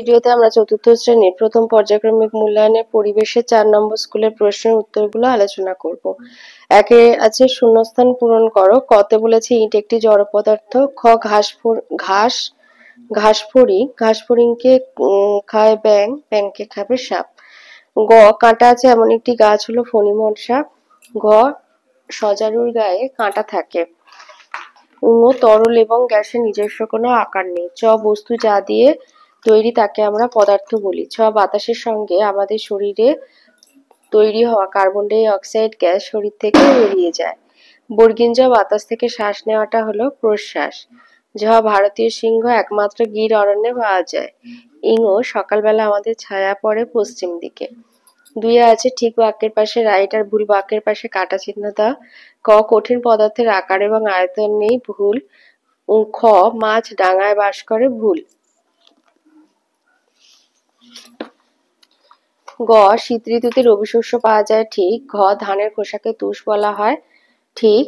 ভিডিওতে আমরা চতুর্থ শ্রেণীর প্রথম পর্যায়ক্রমিক মূল্যায়নের পরিবেশের 4 নম্বর স্কুলের প্রশ্নের উত্তরগুলো আলোচনা করব। একে আছে শূন্যস্থান পূরণ করো। কতে বলেছে ইট একটি জড় পদার্থ। খ ঘাসফড়িংকে খায় ব্যাং, ব্যাংকে খাবে সাপ। গ কাঁটা আছে এমন একটি গাছ হলো ফণিমন সাপ। ঘ সজারুর গায়ে কাঁটা থাকে। তরল এবং গ্যাসের নিজস্ব কোনো আকার নেই। চ বস্তু যা দিয়ে তৈরি তাকে আমরা পদার্থ বলি। ছ বাতাসের সঙ্গে আমাদের শরীরে তৈরি হওয়া কার্বন ডাই অক্সাইড গ্যাস শরীর থেকে বেরিয়ে যায়। বর্গিন জ বাতাস থেকে শ্বাস নেওয়াটা হলো প্রশ্বাস। ঝ ভারতীয় সিংহ একমাত্র গির অরণ্যে পাওয়া যায়। ইঙ সকালবেলা আমাদের ছায়া পড়ে পশ্চিম দিকে। দুইয়ে আছে ঠিক বাক্যের পাশে রাইট আর ভুল বাক্যের পাশে কাটা চিহ্ন দাও। ক কঠিন পদার্থের আকার এবং আয়তন নেই, ভুল। খ মাছ ডাঙায় বাস করে, ভুল। গ শীত ঋতুতে রবি শস্য পাওয়া যায়, ঠিক। ঘ ধানের খোসাকে তুষ বলা হয়, ঠিক।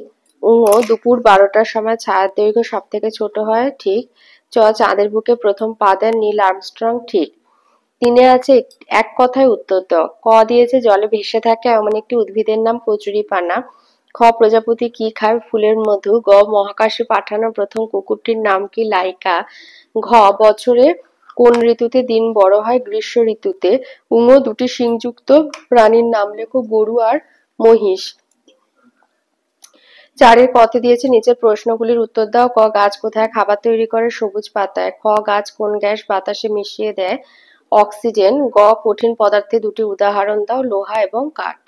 দুপুর 12টার সময় ছায়ার দৈর্ঘ্য সব থেকে ছোট হয়, ঠিক। চ চাঁদের বুকে প্রথম পা দেন নীল আর্মস্ট্রং, ঠিক। তিনে আছে এক কথায় উত্তর দাও। ক দিয়েছে জলে ভেসে থাকে এমন একটি উদ্ভিদের নাম কচুরিপানা। খ প্রজাপতি কি খায়, ফুলের মধু। গ মহাকাশে পাঠানো প্রথম কুকুরটির নাম কি, লাইকা। ঘ বছরে কোন ঋতুতে দিন বড় হয়, গ্রীষ্ম ঋতুতে। দুটি শিংযুক্ত প্রাণীর নাম লেখো, গরু আর মহিষ। চারের কতে দিয়েছে নিচের প্রশ্নগুলির উত্তর দাও। ক গাছ কোথায় খাবার তৈরি করে, সবুজ পাতায়। খ গাছ কোন গ্যাস বাতাসে মিশিয়ে দেয়, অক্সিজেন। গ কঠিন পদার্থে দুটি উদাহরণ দাও, লোহা এবং কাঠ।